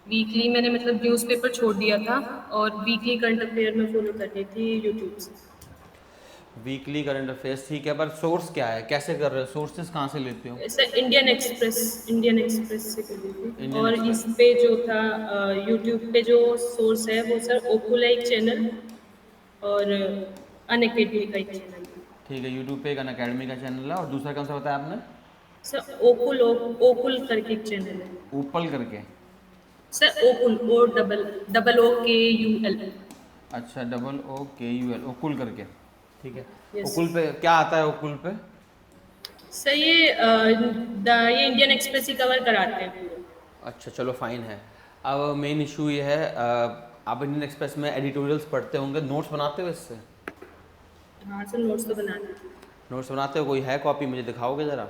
Weekly मैंने मतलब newspaper छोड़ दिया था और वीकली करंट अफेयर में फॉलो कर रही थी यूट्यूब से। वीकली करंट अफेयर्स ठीक है, पर सोर्स क्या है, कैसे कर रहे हो, सोर्सेज कहाँ से लेते हो? ऐसा इंडियन एक्सप्रेस से कर रही थी। इंडियन और इस एक्सप्रेस। पे जो था यूट्यूब पे जो सोर्स है वो सर ओकुल है एक चैनल, और अनअकैडमी का एक चैनल है। ठीक है, यूट्यूब पे एक अन अकेडमी का चैनल है, और दूसरा कौन सा बताया आपने? सर ओकुल करके एक चैनल है। ऊपल करके। सर ओकुल, O double double O K U L. अच्छा, double O K U L, ओकुल करके। ठीक है। यस ओकुल पे क्या आता है, ओकुल पे? सर, ये इंडियन एक्सप्रेस ही कवर कराते हैं पूरा। अच्छा चलो फाइन है। अब मेन इशू ये है, आप इंडियन एक्सप्रेस में एडिटोरियल्स पढ़ते होंगे, नोट्स बनाते हो इससे? हाँ सर, नोट्स तो बनाते हैं। नोट्स बनाते हो, कोई है कॉपी, मुझे दिखाओगे ज़रा?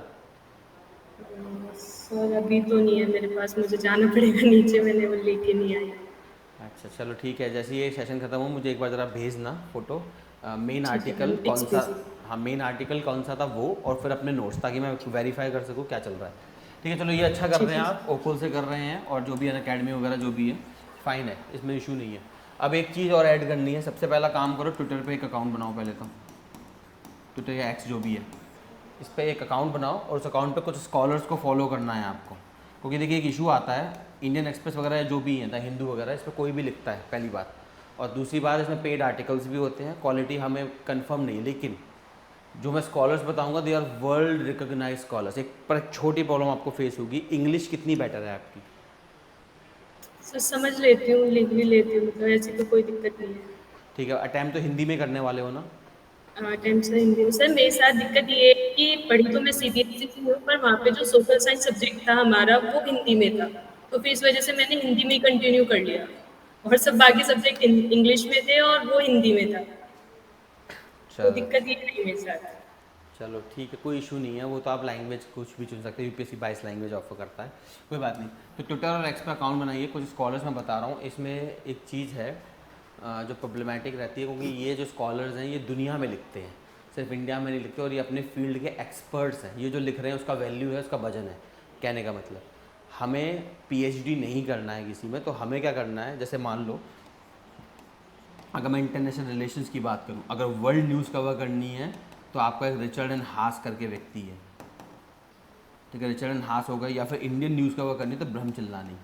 सर अभी तो नहीं है मेरे पास, मुझे जाना पड़ेगा नीचे, मैंने वो लेके नहीं आई। अच्छा चलो ठीक है, जैसे ये सेशन खत्म हो मुझे एक बार ज़रा भेजना फ़ोटो, मेन ठीक है, आर्टिकल हम कौन टेक्स्ट सा। भेज। हाँ, मेन आर्टिकल कौन सा था वो, और फिर अपने नोट्स, ताकि मैं वेरीफाई कर सकूँ क्या चल रहा है। ठीक है, चलो ये अच्छा कर ठीक रहे हैं है। आप, ओकुल से कर रहे हैं, और जो भी अन अकेडमी वगैरह जो भी है फ़ाइन है, इसमें इशू नहीं है। अब एक चीज़ और ऐड करनी है, सबसे पहला काम करो, ट्विटर पे एक अकाउंट बनाओ पहले तो। ट्विटर या एक्स जो भी है, इस पर एक अकाउंट बनाओ, और उस अकाउंट पे कुछ स्कॉलर्स को फॉलो करना है आपको। क्योंकि देखिए एक इशू आता है, इंडियन एक्सप्रेस वगैरह जो भी है, द हिंदू वगैरह, इस पर कोई भी लिखता है, पहली बात। और दूसरी बात, इसमें पेड आर्टिकल्स भी होते हैं, क्वालिटी हमें कंफर्म नहीं है, लेकिन जो मैं स्कॉलर्स बताऊंगा they are world recognise scholars. एक पर एक छोटी प्रॉब्लम आपको फेस होगी, इंग्लिश कितनी बेटर है आपकी? सर समझ लेती हूँ, लिख भी लेती हूँ, मतलब ऐसी तो कोई दिक्कत नहीं है। ठीक है, अटैम्प्ट तो हिंदी में करने वाले हो ना? टाइम से हिंदी में सर मेरे साथ दिक्कत ये है कि पढ़ी तो मैं सीबीएसई से हूँ, पर वहाँ पे जो सोशल साइंस सब्जेक्ट था हमारा वो हिंदी में था। तो फिर इस वजह से मैंने हिंदी में ही कंटिन्यू कर लिया, और सब बाकी सब्जेक्ट इंग्लिश में थे और वो हिंदी में था। तो चलो दिक्कत ये रही मेरे साथ। चलो ठीक है, कोई इशू नहीं है, वो तो आप लैंग्वेज कुछ भी चुन सकते हो, यूपीएससी 22 लैंग्वेज ऑफर करता है, कोई बात नहीं। तो ट्विटर और एक्स पे अकाउंट बनाइए, कुछ स्कॉलर्स मैं बता रहा हूँ, इसमें एक चीज़ है जो प्रॉब्लमेटिक रहती है, क्योंकि ये जो स्कॉलर्स हैं ये दुनिया में लिखते हैं, सिर्फ इंडिया में नहीं लिखते, और ये अपने फील्ड के एक्सपर्ट्स हैं, ये जो लिख रहे हैं उसका वैल्यू है, उसका वजन है। कहने का मतलब, हमें पीएचडी नहीं करना है किसी में, तो हमें क्या करना है, जैसे मान लो अगर मैं इंटरनेशनल रिलेशंस की बात करूं, अगर वर्ल्ड न्यूज़ कवर करनी है, तो आपका एक रिचर्ड एंड हास करके व्यक्ति है। ठीक है, रिचर्ड एंड हास हो गए, या फिर इंडियन न्यूज़ कवर करनी है तो ब्रह्म चिल्लानी।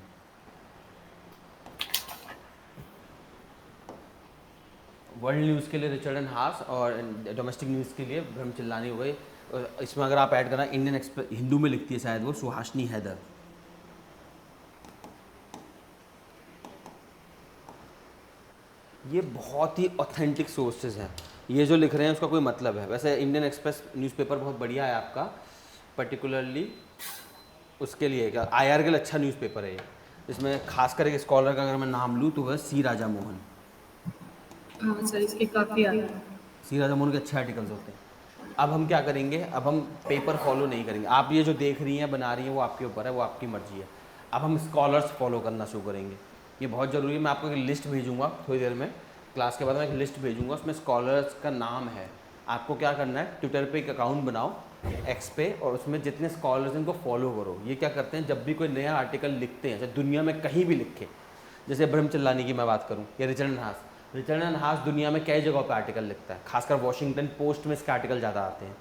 वर्ल्ड न्यूज़ के लिए रिचर्ड एंड हास, और डोमेस्टिक न्यूज़ के लिए ब्रह्म चिल्लानी हो गई। और इसमें अगर आप ऐड करना, इंडियन एक्सप्रेस हिंदू में लिखती है शायद वो सुहासनी हैदर। ये बहुत ही ऑथेंटिक सोर्सेज हैं, ये जो लिख रहे हैं उसका कोई मतलब है। वैसे इंडियन एक्सप्रेस न्यूज़पेपर बहुत बढ़िया है आपका, पर्टिकुलरली उसके लिए क्या, आईआर के लिए अच्छा न्यूज़पेपर है ये। इसमें खासकर एक स्कॉलर का अगर मैं नाम लूँ तो वह सी राजा मोहन। हाँ सर, इसके काफ़ी आते हैं। सी राजा मोहन के अच्छे आर्टिकल्स होते हैं। अब हम क्या करेंगे, अब हम पेपर फॉलो नहीं करेंगे, आप ये जो देख रही हैं बना रही हैं वो आपके ऊपर है, वो आपकी मर्जी है। अब हम स्कॉलर्स फॉलो करना शुरू करेंगे, ये बहुत ज़रूरी है। मैं आपको एक लिस्ट भेजूंगा थोड़ी देर में, क्लास के बाद मैं एक लिस्ट भेजूंगा, उसमें स्कॉलर्स का नाम है। आपको क्या करना है, ट्विटर पे एक अकाउंट बनाओ, एक्स पे, और उसमें जितने स्कॉलर्स हैं उनको फॉलो करो। ये क्या करते हैं, जब भी कोई नया आर्टिकल लिखते हैं, चाहे दुनिया में कहीं भी लिखे, जैसे ब्रह्म चिल्लानी की मैं बात करूँ, या रिचर्ड हास, रिचर्ड हास दुनिया में कई जगहों पर आर्टिकल लिखता है, खासकर वॉशिंगटन पोस्ट में इसके आर्टिकल ज़्यादा आते हैं।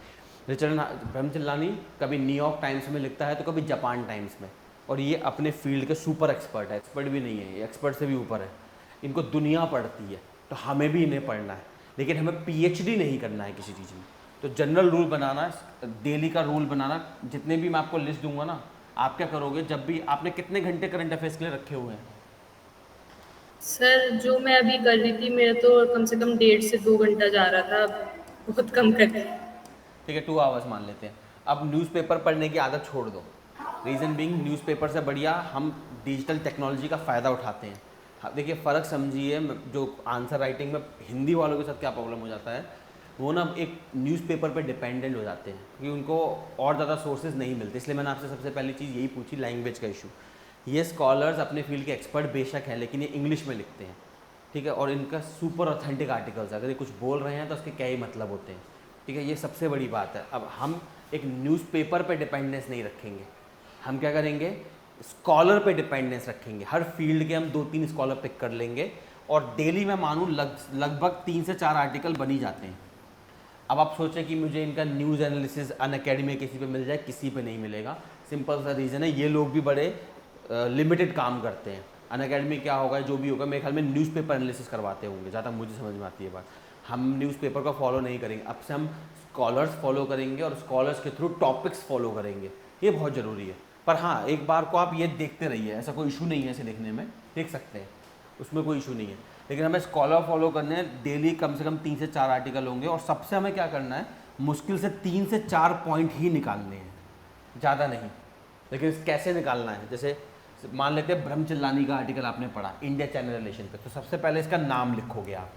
ब्रह्म चिल्लानी कभी न्यूयॉर्क टाइम्स में लिखता है तो कभी जापान टाइम्स में, और ये अपने फील्ड के सुपर एक्सपर्ट है, एक्सपर्ट भी नहीं है ये, एक्सपर्ट से भी ऊपर है। इनको दुनिया पढ़ती है, तो हमें भी इन्हें पढ़ना है, लेकिन हमें पीएचडी नहीं करना है किसी चीज़ में। तो जनरल रूल बनाना, डेली का रूल बनाना, जितने भी मैं आपको लिस्ट दूंगा ना, आप क्या करोगे, जब भी आपने कितने घंटे करंट अफेयर्स के लिए रखे हुए हैं? सर जो मैं अभी कर रही थी, मेरा तो कम से कम 1.5 से 2 घंटा जा रहा था, अब बहुत कम कर दिया। ठीक है, 2 आवर्स मान लेते हैं। अब न्यूज़पेपर पढ़ने की आदत छोड़ दो, रीज़न बिंग न्यूज़पेपर से बढ़िया हम डिजिटल टेक्नोलॉजी का फ़ायदा उठाते हैं। हाँ देखिए, फ़र्क समझिए, जो आंसर राइटिंग में हिंदी वालों के साथ क्या प्रॉब्लम हो जाता है, वो ना एक न्यूज़पेपर पे डिपेंडेंट हो जाते हैं, क्योंकि उनको और ज़्यादा सोर्सेज नहीं मिलते। इसलिए मैंने आपसे सबसे पहली चीज़ यही पूछी, लैंग्वेज का इशू। ये स्कॉलर्स अपने फील्ड के एक्सपर्ट बेशक हैं, लेकिन ये इंग्लिश में लिखते हैं। ठीक है, और इनका सुपर ऑथेंटिक आर्टिकल्स, अगर ये कुछ बोल रहे हैं तो उसके क्या ही मतलब होते हैं। ठीक है, ये सबसे बड़ी बात है। अब हम एक न्यूज़पेपर पे डिपेंडेंस नहीं रखेंगे, हम क्या करेंगे, स्कॉलर पे डिपेंडेंस रखेंगे, हर फील्ड के हम 2-3 स्कॉलर पिक कर लेंगे और डेली मैं मानूँ लगभग 3 से 4 आर्टिकल बन ही जाते हैं। अब आप सोचें कि मुझे इनका न्यूज़ एनालिसिस अनअकैडमी किसी पे मिल जाए, किसी पे नहीं मिलेगा। सिंपल सा रीज़न है, ये लोग भी बड़े लिमिटेड काम करते हैं। अनअकैडमी क्या होगा, जो भी होगा, मेरे ख्याल में न्यूज़पेपर एनालिसिस करवाते होंगे, ज़्यादा मुझे समझ में आती है बात। हम न्यूज़पेपर को फॉलो नहीं करेंगे, अब से हम स्कॉलर्स फॉलो करेंगे और स्कॉलर्स के थ्रू टॉपिक्स फॉलो करेंगे, ये बहुत ज़रूरी है। पर हाँ, एक बार को आप ये देखते रहिए, ऐसा कोई इशू नहीं है, ऐसे देखने में देख सकते हैं, उसमें कोई इशू नहीं है। लेकिन हमें स्कॉलर फॉलो करने हैं, डेली कम से कम 3 से 4 आर्टिकल होंगे और सबसे हमें क्या करना है, मुश्किल से 3 से 4 पॉइंट ही निकालने हैं, ज़्यादा नहीं। लेकिन कैसे निकालना है, जैसे मान लेते हैं ब्रह्मचिल्लानी का आर्टिकल आपने पढ़ा इंडिया चाइना रिलेशन पे, तो सबसे पहले इसका नाम लिखोगे आप।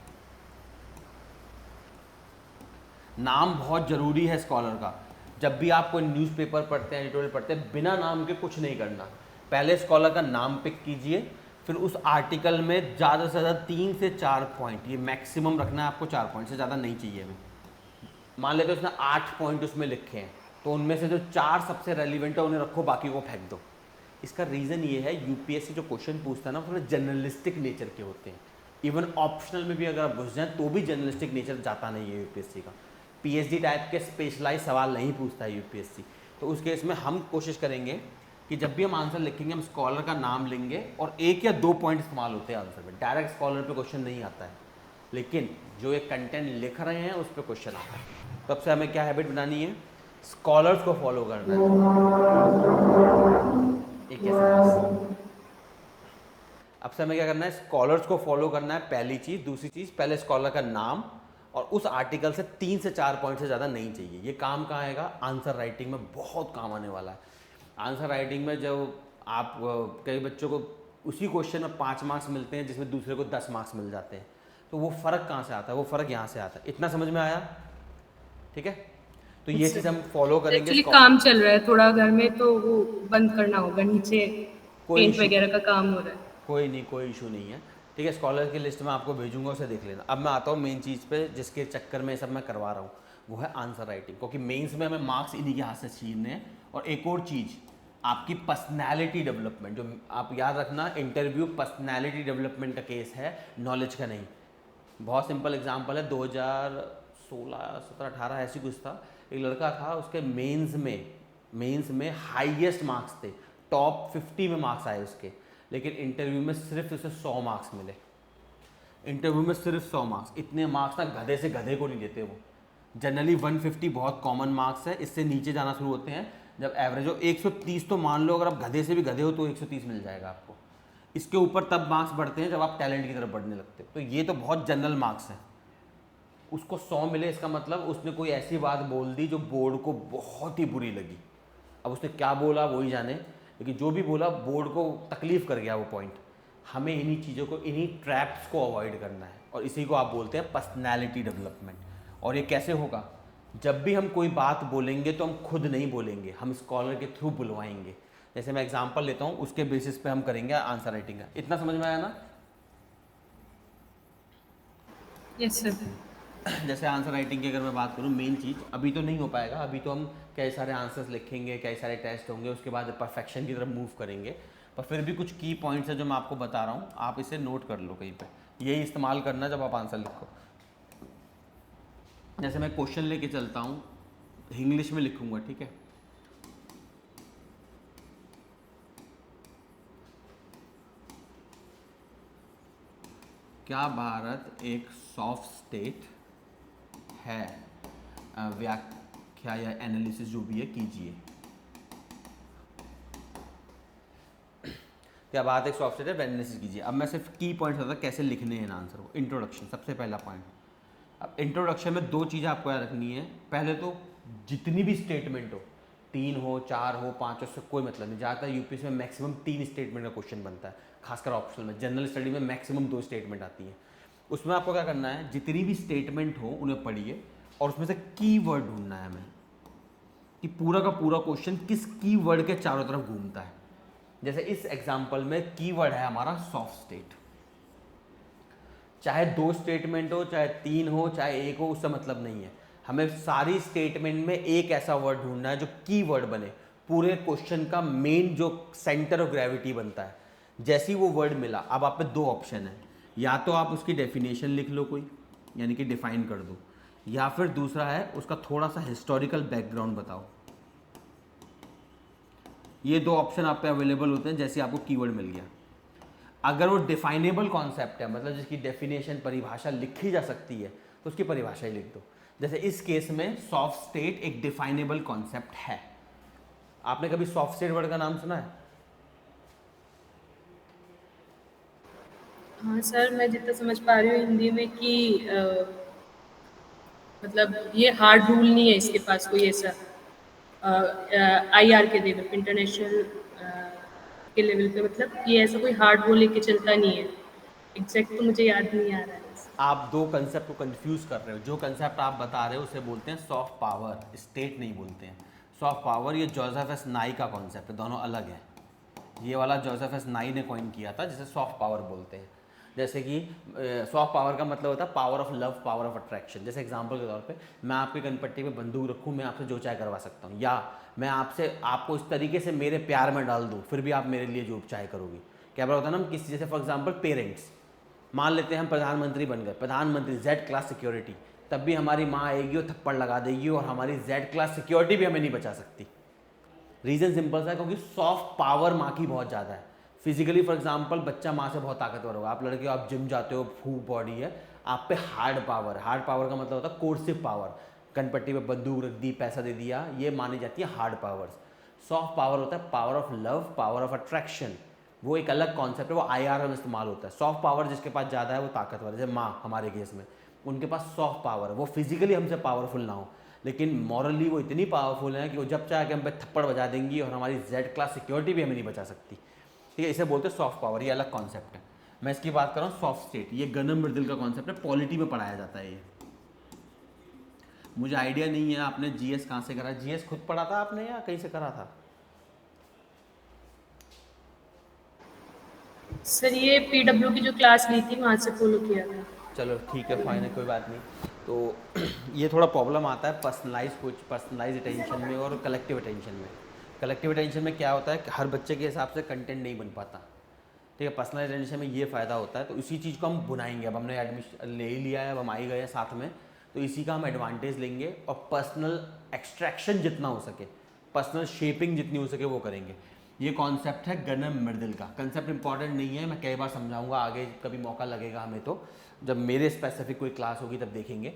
नाम बहुत ज़रूरी है स्कॉलर का। जब भी आप कोई न्यूज़पेपर पढ़ते हैं, एडिटोरियल पढ़ते हैं, बिना नाम के कुछ नहीं करना। पहले स्कॉलर का नाम पिक कीजिए, फिर उस आर्टिकल में ज़्यादा से ज़्यादा 3 से 4 पॉइंट, ये मैक्सिमम रखना है आपको, 4 पॉइंट से ज़्यादा नहीं चाहिए हमें। मान लेते उसने 8 पॉइंट उसमें लिखे हैं, तो उनमें से जो 4 सबसे रेलिवेंट है उन्हें रखो, बाकी को फेंक दो। इसका रीज़न ये है, यूपीएससी जो क्वेश्चन पूछता है ना, थोड़े जर्नलिस्टिक नेचर के होते हैं। इवन ऑप्शनल में भी अगर आप घुस जाएँ तो भी जर्नलिस्टिक नेचर जाता नहीं है यूपीएससी का। पीएचडी टाइप के स्पेशलाइज सवाल नहीं पूछता है यूपीएससी। तो उस केस में हम कोशिश करेंगे कि जब भी हम आंसर लिखेंगे, हम स्कॉलर का नाम लेंगे और 1 या 2 पॉइंट इस्तेमाल होते हैं आंसर में। डायरेक्ट स्कॉलर पे क्वेश्चन नहीं आता है, लेकिन जो एक कंटेंट लिख रहे हैं उस पर क्वेश्चन आता है। तब से हमें क्या हैबिट बनानी है, स्कॉलर्स को फॉलो करना है। एक ऐसा अब से हमें क्या करना है, स्कॉलर्स को फॉलो करना है, पहली चीज़। दूसरी चीज़, पहले स्कॉलर का नाम और उस आर्टिकल से 3 से 4 पॉइंट से ज़्यादा नहीं चाहिए। ये काम कहाँ आएगा, आंसर राइटिंग में बहुत काम आने वाला है। आंसर राइटिंग में जब आप कई बच्चों को उसी क्वेश्चन में 5 मार्क्स मिलते हैं जिसमें दूसरे को 10 मार्क्स मिल जाते हैं, तो वो फ़र्क कहाँ से आता है, वो फ़र्क यहाँ से आता है। इतना समझ में आया, ठीक है। तो ये चीज़ हम फॉलो करेंगे। एक्चुअली काम चल रहा है थोड़ा घर में, तो वो बंद करना होगा, नीचे कोई पेंट इशू, वगैरह का काम हो रहा है। कोई नहीं, कोई इशू नहीं है, ठीक है। स्कॉलर की लिस्ट में आपको भेजूंगा, उसे देख लेना। अब मैं आता हूँ मेन चीज़ पे, जिसके चक्कर में सब मैं करवा रहा हूँ, वो है आंसर राइटिंग। क्योंकि मेंस में हमें मार्क्स इन्हीं के हाथ से छीनने हैं। और एक और चीज़, आपकी पर्सनैलिटी डेवलपमेंट, जो आप याद रखना, इंटरव्यू पर्सनैलिटी डेवलपमेंट का केस है, नॉलेज का नहीं। बहुत सिंपल एग्जांपल है, 2016, 17, 18 ऐसी कुछ था, एक लड़का था, उसके मेंस में हाईएस्ट मार्क्स थे, टॉप 50 में मार्क्स आए उसके, लेकिन इंटरव्यू में सिर्फ उसे 100 मार्क्स मिले। इंटरव्यू में सिर्फ 100 मार्क्स, इतने मार्क्स ना गधे से गधे को नहीं देते वो। जनरली 150 बहुत कॉमन मार्क्स है, इससे नीचे जाना शुरू होते हैं जब एवरेज हो 130। तो मान लो अगर आप गधे से भी गधे हो तो 130 मिल जाएगा आपको। इसके ऊपर तब मार्क्स बढ़ते हैं जब आप टैलेंट की तरफ बढ़ने लगते हो। तो ये तो बहुत जनरल मार्क्स हैं। उसको 100 मिले, इसका मतलब उसने कोई ऐसी बात बोल दी जो बोर्ड को बहुत ही बुरी लगी। अब उसने क्या बोला वही जाने, लेकिन जो भी बोला बोर्ड को तकलीफ कर गया वो पॉइंट। हमें इन्हीं चीज़ों को, इन्हीं ट्रैप्स को अवॉइड करना है, और इसी को आप बोलते हैं पर्सनैलिटी डेवलपमेंट। और ये कैसे होगा, जब भी हम कोई बात बोलेंगे तो हम खुद नहीं बोलेंगे, हम स्कॉलर के थ्रू बुलवाएंगे। जैसे मैं एग्जांपल लेता हूँ, उसके बेसिस पे हम करेंगे आंसर राइटिंग का। इतना समझ में आया ना। Yes sir. जैसे आंसर राइटिंग की अगर मैं बात करूँ, मेन चीज़ अभी तो नहीं हो पाएगा, अभी तो हम कई सारे आंसर्स लिखेंगे, कई सारे टेस्ट होंगे, उसके बाद परफेक्शन की तरफ मूव करेंगे। पर फिर भी कुछ की पॉइंट्स है जो मैं आपको बता रहा हूँ, आप इसे नोट कर लो कहीं पे, यही इस्तेमाल करना जब आप आंसर लिखो। जैसे मैं क्वेश्चन लेके चलता हूँ, इंग्लिश में लिखूँगा, ठीक है। क्या भारत एक सॉफ्ट स्टेट है, व्याख्या या एनालिसिस जो भी है कीजिए। क्या बात एक सॉफ्ट स्टेट है, एनालिसिस कीजिए। अब मैं सिर्फ की पॉइंट्स बताता कैसे लिखने हैं आंसर को। इंट्रोडक्शन सबसे पहला पॉइंट। अब इंट्रोडक्शन में 2 चीज़ें आपको याद रखनी है। पहले तो जितनी भी स्टेटमेंट हो, 3 हो, 4 हो, 5 हो, उससे कोई मतलब नहीं। ज़्यादातर यूपीएससी में मैक्सिमम 3 स्टेटमेंट का क्वेश्चन बनता है, खासकर ऑप्शनल में। जनरल स्टडी में मैक्सिमम 2 स्टेटमेंट आती हैं। उसमें आपको क्या करना है, जितनी भी स्टेटमेंट हो उन्हें पढ़िए और उसमें से कीवर्ड ढूंढना है हमें, कि पूरा का पूरा क्वेश्चन किस कीवर्ड के चारों तरफ घूमता है। जैसे इस एग्जांपल में कीवर्ड है हमारा सॉफ्ट स्टेट। चाहे 2 स्टेटमेंट हो, चाहे 3 हो, चाहे 1 हो, उससे मतलब नहीं है। हमें सारी स्टेटमेंट में एक ऐसा वर्ड ढूंढना है जो कीवर्ड बने। पूरे क्वेश्चन का मेन जो सेंटर ऑफ ग्रेविटी बनता है। जैसे ही वो वर्ड मिला, अब आप पे दो ऑप्शन है, या तो आप उसकी डेफिनेशन लिख लो कोई, यानी कि डिफाइन कर दो, या फिर दूसरा है उसका थोड़ा सा हिस्टोरिकल बैकग्राउंड बताओ। ये दो ऑप्शन आप पे अवेलेबल होते हैं जैसे आपको कीवर्ड मिल गया। अगर वो डिफाइनेबल कॉन्सेप्ट है, मतलब जिसकी डेफिनेशन परिभाषा लिखी जा सकती है, तो उसकी परिभाषा ही लिख दो। जैसे इस केस में सॉफ्ट स्टेट एक डिफाइनेबल कॉन्सेप्ट है। आपने कभी सॉफ्ट स्टेट वर्ड का नाम सुना है? हाँ सर, मैं जितना समझ पा रही हूँ हिंदी में कि मतलब ये हार्ड रूल नहीं है इसके पास कोई ऐसा IR के लेवल पे, इंटरनेशनल के लेवल पे, मतलब ये ऐसा कोई हार्ड रूल लेके चलता नहीं है। एग्जैक्ट तो मुझे याद नहीं आ रहा है। आप दो कंसेप्ट को कंफ्यूज कर रहे हो। जो कंसेप्ट आप बता रहे हो उसे बोलते हैं सॉफ्ट पावर, स्टेट नहीं बोलते हैं। सॉफ्ट पावर ये जोसेफ एस नाई का कॉन्सेप्ट है, दोनों अलग है। ये वाला जोसेफ एस नाई ने कॉइन किया था, जिसे सॉफ्ट पावर बोलते हैं। जैसे कि सॉफ्ट पावर का मतलब होता है power of love, power of attraction. जैसे एग्जांपल के तौर पे मैं आपकी कनपट्टी पे बंदूक रखूँ, मैं आपसे जो चाहे करवा सकता हूँ, या मैं आपको इस तरीके से मेरे प्यार में डाल दूँ, फिर भी आप मेरे लिए जो चाहे करोगी। क्या होता है ना, किसी जैसे फॉर एग्जाम्पल पेरेंट्स, मान लेते हैं हम प्रधानमंत्री बन गए, प्रधानमंत्री जेड क्लास सिक्योरिटी, तब भी हमारी माँ आएगी और थप्पड़ लगा देगी और हमारी जेड क्लास सिक्योरिटी भी हमें नहीं बचा सकती। रीज़न सिंपल सा है, क्योंकि सॉफ्ट पावर माँ की बहुत ज़्यादा है। फिजिकली फॉर एग्जांपल बच्चा माँ से बहुत ताकतवर होगा, आप लड़के हो, आप जिम जाते हो, फूक बॉडी है, आप पे हार्ड पावर। हार्ड पावर का मतलब होता है कोर्सिव पावर, कनपट्टी पे बंदूक रख दी, पैसा दे दिया, ये मानी जाती है हार्ड पावर्स। सॉफ्ट पावर होता है power of love, power of attraction, वो एक अलग कॉन्सेप्ट है, वो IR में इस्तेमाल होता है। सॉफ्ट पावर जिसके पास ज़्यादा है वो ताकतवर है, जैसे माँ हमारे केस में, उनके पास सॉफ्ट पावर है, वो फिजिकली हमसे पावरफुल ना हो लेकिन मॉरली वो इतनी पावरफुल है कि वो जब चाहे कि हम पे थप्पड़ बजा देंगी और हमारी जेड क्लास सिक्योरिटी भी हमें नहीं बचा सकती। ठीक है, इसे बोलते हैं सॉफ्ट पावर, ये अलग कॉन्सेप्ट है। मैं इसकी बात कर रहा हूँ सॉफ्ट स्टेट, ये गनम मृदुल का कॉन्सेप्ट है, पॉलिटी में पढ़ाया जाता है ये। मुझे आइडिया नहीं है आपने GS कहाँ से करा, GS खुद पढ़ा था आपने या कहीं से करा था? सर ये PW की जो क्लास ली थी वहाँ से फॉलो किया था। चलो ठीक है, फाइन है, कोई बात नहीं। तो ये थोड़ा प्रॉब्लम आता है पर्सनलाइज अटेंशन में और कलेक्टिव अटेंशन में। कलेक्टिव अटेंशन में क्या होता है कि हर बच्चे के हिसाब से कंटेंट नहीं बन पाता। ठीक है, पर्सनलाइज अटेंशन में ये फ़ायदा होता है, तो इसी चीज़ को हम बुनाएंगे। अब हमने एडमिशन ले ही लिया है, अब हम आ ही गए हैं साथ में, तो इसी का हम एडवांटेज लेंगे और पर्सनल एक्सट्रैक्शन जितना हो सके, पर्सनल शेपिंग जितनी हो सके वो करेंगे। ये कॉन्सेप्ट है गनम मृदुल का। कंसेप्ट इंपॉर्टेंट नहीं है, मैं कई बार समझाऊंगा, आगे कभी मौका लगेगा हमें तो जब मेरे स्पेसिफिक कोई क्लास होगी तब देखेंगे।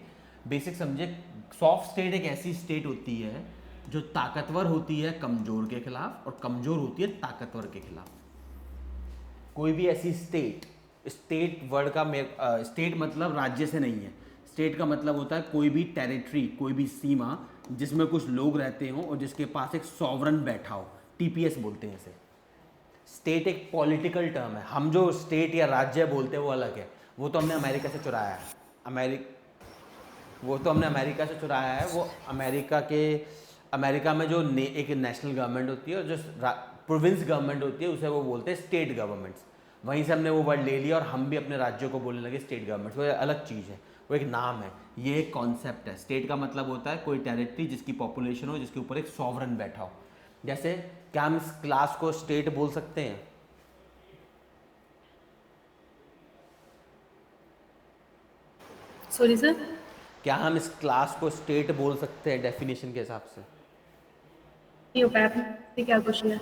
बेसिक समझे, सॉफ्ट स्टेट एक ऐसी स्टेट होती है जो ताकतवर होती है कमज़ोर के खिलाफ और कमज़ोर होती है ताकतवर के खिलाफ। कोई भी ऐसी स्टेट वर्ड का स्टेट मतलब राज्य से नहीं है। स्टेट का मतलब होता है कोई भी टेरिटरी, कोई भी सीमा जिसमें कुछ लोग रहते हों और जिसके पास एक सॉवरन बैठा हो, TPS बोलते हैं इसे। स्टेट एक पॉलिटिकल टर्म है, हम जो स्टेट या राज्य बोलते हैं वो अलग है, वो तो हमने अमेरिका से चुराया है। वो तो हमने अमेरिका से चुराया है। वो अमेरिका में जो एक नेशनल गवर्नमेंट होती है और जो प्रोविंस गवर्नमेंट होती है उसे वो बोलते हैं स्टेट गवर्नमेंट्स। वहीं से हमने वो वर्ड ले लिया और हम भी अपने राज्यों को बोलने लगे स्टेट गवर्नमेंट्स। वो अलग चीज़ है, वो एक नाम है, ये एक कॉन्सेप्ट है। स्टेट का मतलब होता है कोई टेरिटरी जिसकी पॉपुलेशन हो, जिसके ऊपर एक सॉवरन बैठा हो। जैसे क्या हम इस क्लास को स्टेट बोल सकते हैं? सॉरी सर, क्या हम इस क्लास को स्टेट बोल सकते हैं डेफिनेशन के हिसाब से? नहीं हो पाया। आपने क्या क्वेश्चन है?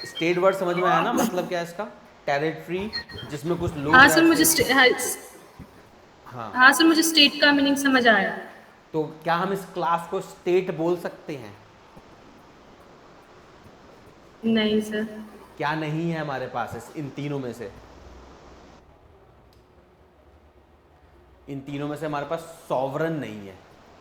स्टेट वर्ड समझ में आया ना, मतलब क्या है इसका? टेरिटरी जिसमें कुछ लोग हाँ सर, रहते हैं। हाँ, हाँ सर, मुझे स्टेट का मीनिंग समझ आया। तो क्या हम इस क्लास को स्टेट बोल सकते हैं? नहीं सर। क्या नहीं है हमारे पास इन तीनों में से? इन तीनों में से हमारे पास सॉवरन नहीं है।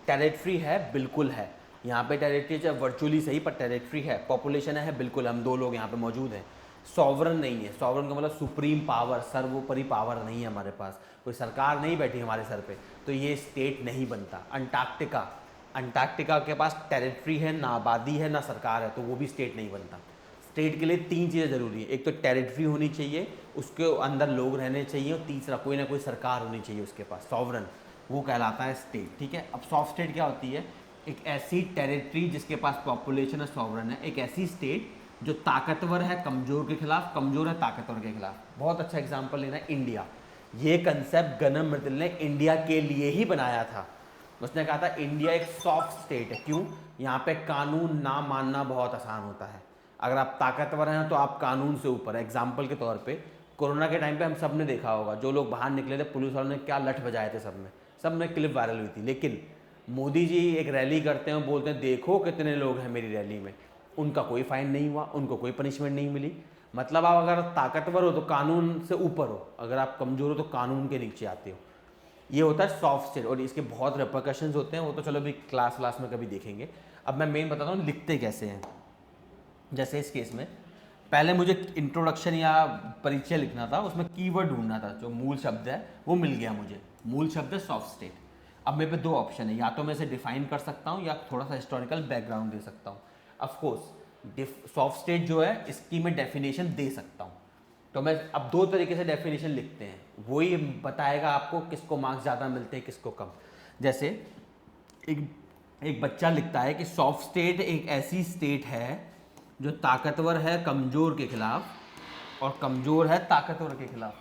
टेरिटरी है, बिल्कुल है, यहाँ पे टेरिटरी चाहे वर्चुअली सही पर टेरिटरी है, पॉपुलेशन है बिल्कुल, हम 2 लोग यहाँ पे मौजूद हैं। सॉवरन नहीं है। सॉवरन का मतलब सुप्रीम पावर, सर्वोपरि पावर नहीं है हमारे पास, कोई सरकार नहीं बैठी हमारे सर पे, तो ये स्टेट नहीं बनता। अंटार्कटिका के पास टेरिटरी है, ना आबादी है, ना सरकार है, तो वो भी स्टेट नहीं बनता। स्टेट के लिए 3 चीज़ें ज़रूरी है, एक तो टेरिटरी होनी चाहिए, उसके अंदर लोग रहने चाहिए, और तीसरा कोई ना कोई सरकार होनी चाहिए उसके पास, सॉवरन, वो कहलाता है स्टेट। ठीक है, अब सॉफ्ट स्टेट क्या होती है? एक ऐसी टेरिटरी जिसके पास पॉपुलेशन है, सॉवरन है, एक ऐसी स्टेट जो ताकतवर है कमज़ोर के खिलाफ, कमज़ोर है ताकतवर के खिलाफ। बहुत अच्छा एग्जाम्पल लेना है इंडिया। ये कंसेप्ट गनर मृदुल ने इंडिया के लिए ही बनाया था। उसने कहा था इंडिया एक सॉफ्ट स्टेट है। क्यों? यहाँ पे कानून ना मानना बहुत आसान होता है। अगर आप ताकतवर हैं तो आप कानून से ऊपर है। एग्जाम्पल के तौर पे कोरोना के टाइम पे हम सब ने देखा होगा, जो लोग बाहर निकले थे पुलिस वालों ने क्या लठ बजाए थे, सब में क्लिप वायरल हुई थी। लेकिन मोदी जी एक रैली करते हैं, बोलते हैं देखो कितने लोग हैं मेरी रैली में, उनका कोई फाइन नहीं हुआ, उनको कोई पनिशमेंट नहीं मिली। मतलब आप अगर ताकतवर हो तो कानून से ऊपर हो, अगर आप कमज़ोर हो तो कानून के नीचे आते हो। ये होता है सॉफ्ट स्टेट, और इसके बहुत रिपरकशंस होते हैं, वो तो चलो अभी क्लास में कभी देखेंगे। अब मैं मेन बताता हूँ लिखते कैसे हैं। जैसे इस केस में पहले मुझे इंट्रोडक्शन या परिचय लिखना था, उसमें कीवर्ड ढूंढना था, जो मूल शब्द है वो मिल गया मुझे। मूल शब्द है सॉफ्ट स्टेट। अब मेरे पे दो ऑप्शन है, या तो मैं इसे डिफाइन कर सकता हूँ या थोड़ा सा हिस्टोरिकल बैकग्राउंड दे सकता हूँ। ऑफकोर्स सॉफ्ट स्टेट जो है इसकी मैं डेफिनेशन दे सकता हूँ। तो मैं अब दो तरीके से डेफिनेशन लिखते हैं, वही बताएगा आपको किसको मार्क्स ज़्यादा मिलते हैं किसको कम। जैसे एक बच्चा लिखता है कि सॉफ्ट स्टेट एक ऐसी स्टेट है जो ताकतवर है कमज़ोर के खिलाफ और कमज़ोर है ताकतवर के खिलाफ।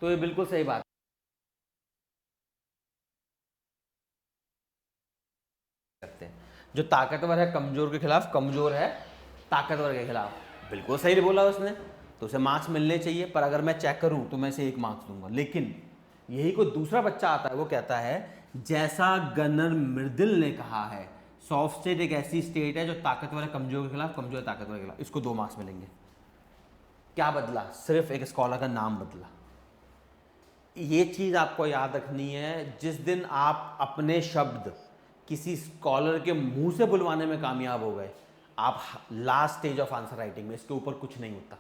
तो ये बिल्कुल सही बात करते हैं, जो ताकतवर है कमज़ोर के खिलाफ, कमज़ोर है ताकतवर के खिलाफ। बिल्कुल सही बोला उसने, तो उसे मार्क्स मिलने चाहिए। पर अगर मैं चेक करूं तो मैं इसे 1 मार्क्स दूंगा। लेकिन यही कोई दूसरा बच्चा आता है, वो कहता है जैसा गनर मृदुल ने कहा है, सॉफ्ट स्टेट एक ऐसी स्टेट है जो ताकतवर है कमजोर के खिलाफ, कमजोर है ताकतवर के खिलाफ। इसको 2 मार्क्स मिलेंगे। क्या बदला? सिर्फ एक स्कॉलर का नाम बदला। ये चीज़ आपको याद रखनी है। जिस दिन आप अपने शब्द किसी स्कॉलर के मुंह से बुलवाने में कामयाब हो गए, आप last stage of answer writing में, इसके ऊपर कुछ नहीं होता।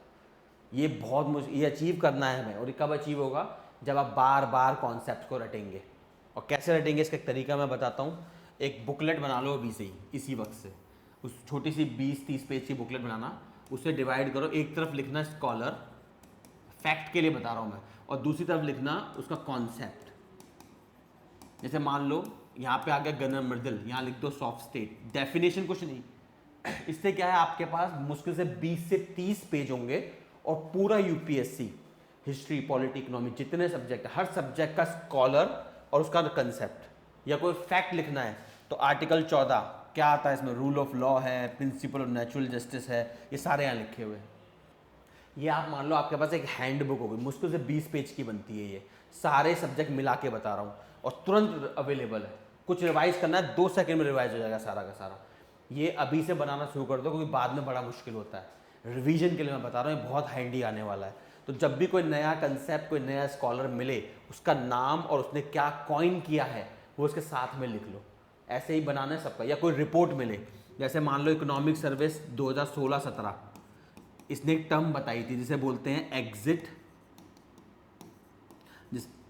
ये बहुत मुश्किल, ये अचीव करना है हमें। और ये कब अचीव होगा? जब आप बार बार कॉन्सेप्ट को रटेंगे। और कैसे रटेंगे इसका एक तरीका मैं बताता हूँ। एक बुकलेट बना लो अभी से ही, इसी वक्त से। उस छोटी सी 20-30 पेज की बुकलेट बनाना, उसे डिवाइड करो। एक तरफ लिखना स्कॉलर, फैक्ट के लिए बता रहा हूँ मैं, और दूसरी तरफ लिखना उसका कॉन्सेप्ट। जैसे मान लो यहाँ पे आ गया गनर मृदुल, यहाँ लिख दो सॉफ्ट स्टेट। डेफिनेशन कुछ नहीं। इससे क्या है, आपके पास मुश्किल से 20 से 30 पेज होंगे और पूरा यूपीएससी, हिस्ट्री, पॉलिटी, इकोनॉमी, जितने सब्जेक्ट, हर सब्जेक्ट का स्कॉलर और उसका कंसेप्ट। या कोई फैक्ट लिखना है तो आर्टिकल 14 क्या आता है इसमें, रूल ऑफ लॉ है, प्रिंसिपल ऑफ नेचुरल जस्टिस है, ये सारे यहाँ लिखे हुए हैं। ये आप मान लो आपके पास एक हैंड बुक होगी, मुश्किल से 20 पेज की बनती है। ये सारे सब्जेक्ट मिला के बता रहा हूँ और तुरंत अवेलेबल है। कुछ रिवाइज करना है 2 सेकंड में रिवाइज हो जाएगा सारा का सारा। ये अभी से बनाना शुरू कर दो, क्योंकि बाद में बड़ा मुश्किल होता है। रिवीजन के लिए मैं बता रहा हूँ, ये बहुत हैंडी आने वाला है। तो जब भी कोई नया कंसेप्ट, कोई नया स्कॉलर मिले, उसका नाम और उसने क्या कॉइन किया है वो उसके साथ में लिख लो। ऐसे ही बनाना है सबका। या कोई रिपोर्ट मिले, जैसे मान लो इकोनॉमिक सर्विस 2016-17, इसने एक टर्म बताई थी जिसे बोलते हैं एग्जिट,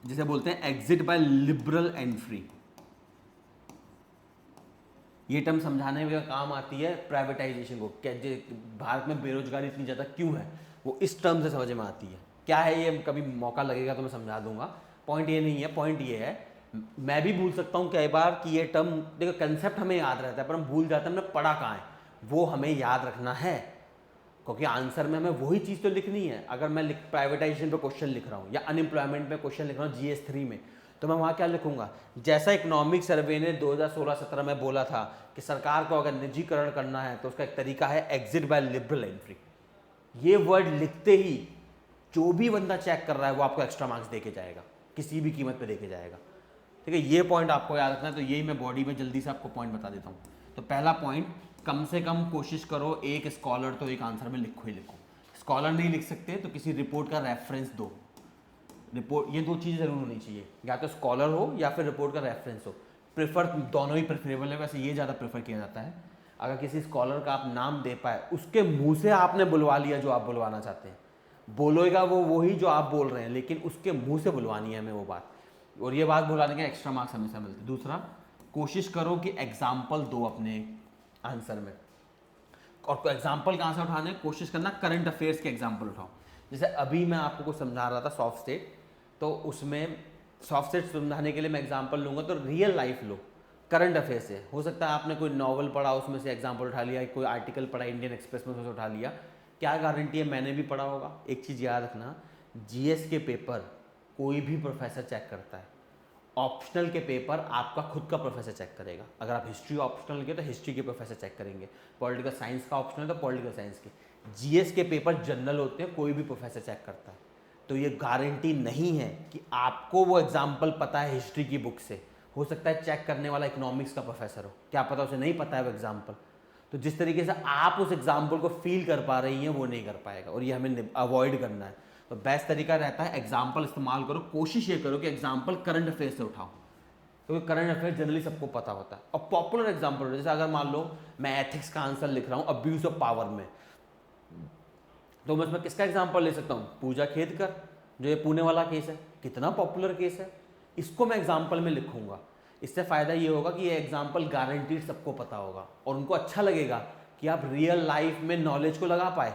जिसे बोलते हैं एग्जिट बाय लिबरल एंट्री। ये टर्म समझाने में काम आती है प्राइवेटाइजेशन को। भारत में बेरोजगारी इतनी ज़्यादा क्यों है, वो इस टर्म से समझ में आती है। क्या है ये, कभी मौका लगेगा तो मैं समझा दूंगा। पॉइंट ये नहीं है, पॉइंट ये है, मैं भी भूल सकता हूँ कई बार कि ये टर्म, देखो कंसेप्ट हमें याद रहता है पर हम भूल जाते हैं हमने पढ़ा कहाँ है। वो हमें याद रखना है, क्योंकि आंसर में हमें वही चीज़ तो लिखनी है। अगर मैं प्राइवेटाइजेशन पे क्वेश्चन लिख रहा हूँ या अनएम्प्लॉयमेंट पे क्वेश्चन लिख रहा हूँ GS 3 में, तो मैं वहाँ क्या लिखूंगा? जैसा इकोनॉमिक सर्वे ने 2016-17 में बोला था कि सरकार को अगर निजीकरण करना है तो उसका एक तरीका है एग्जिट बाय लिबरल एंट्री। ये वर्ड लिखते ही जो भी बंदा चेक कर रहा है वो आपको एक्स्ट्रा मार्क्स देके जाएगा, किसी भी कीमत पे देके जाएगा। ठीक है, ये पॉइंट आपको याद रखना है। तो यही मैं बॉडी में जल्दी से आपको पॉइंट बता देता हूँ। तो पहला पॉइंट, कम से कम कोशिश करो एक स्कॉलर तो एक आंसर में लिखो ही लिखो। स्कॉलर नहीं लिख सकते तो किसी रिपोर्ट का रेफरेंस दो। रिपोर्ट, ये 2 चीज़ें जरूर होनी चाहिए, या तो स्कॉलर हो या फिर रिपोर्ट का रेफरेंस हो। प्रेफर दोनों ही प्रेफरेबल है, वैसे ये ज़्यादा प्रेफर किया जाता है। अगर किसी स्कॉलर का आप नाम दे पाए, उसके मुंह से आपने बुलवा लिया जो आप बुलवाना चाहते हैं, बोलेगा वो वही जो आप बोल रहे हैं, लेकिन उसके मुंह से बुलवानी है हमें वो बात, और ये बात बुलाने के एक्स्ट्रा मार्क्स हमेशा मिलते। दूसरा, कोशिश करो कि एग्जाम्पल दो अपने आंसर में, और एग्जाम्पल कहाँ से उठाने, कोशिश करना करंट अफेयर्स के एग्जाम्पल उठाओ। जैसे अभी मैं आपको कुछ समझा रहा था सॉफ्ट स्टेट, तो उसमें सॉफ्ट स्टेट समझाने के लिए मैं एग्जाम्पल लूँगा तो रियल लाइफ लो, करंट अफेयर से। हो सकता है आपने कोई नॉवल पढ़ा, उसमें से एग्जाम्पल उठा लिया, कोई आर्टिकल पढ़ा इंडियन एक्सप्रेस में, उसमें से उठा लिया। क्या गारंटी है मैंने भी पढ़ा होगा? एक चीज़ याद रखना, जीएस के पेपर कोई भी प्रोफेसर चेक करता है, ऑप्शनल के पेपर आपका खुद का प्रोफेसर चेक करेगा। अगर आप हिस्ट्री ऑप्शनल के तो हिस्ट्री के प्रोफेसर चेक करेंगे, पॉलिटिकल साइंस का ऑप्शनल तो पॉलिटिकल साइंस के। जीएस के पेपर जनरल होते हैं, कोई भी प्रोफेसर चेक करता है। तो ये गारंटी नहीं है कि आपको वो एग्जाम्पल पता है हिस्ट्री की बुक से। हो सकता है चेक करने वाला इकोनॉमिक्स का प्रोफेसर हो, क्या पता उसे नहीं पता है वो एग्जाम्पल। तो जिस तरीके से आप उस एग्जाम्पल को फील कर पा रही हैं वो नहीं कर पाएगा, और ये हमें अवॉइड करना है। तो बेस्ट तरीका रहता है एग्जाम्पल इस्तेमाल करो, कोशिश ये करो कि एग्जाम्पल करंट अफेयर से उठाओ, क्योंकि करंट अफेयर जनरली सबको पता होता है। और पॉपुलर एग्जाम्पल, जैसे अगर मान लो मैं एथिक्स का आंसर लिख रहा हूँ अब्यूज ऑफ पावर में, तो मैं इसमें किसका एग्जाम्पल ले सकता हूँ? पूजा खेदकर, जो ये पुणे वाला केस है, कितना पॉपुलर केस है, इसको मैं एग्जाम्पल में लिखूंगा। इससे फ़ायदा ये होगा कि ये एग्जाम्पल गारंटीड सबको पता होगा, और उनको अच्छा लगेगा कि आप रियल लाइफ में नॉलेज को लगा पाए।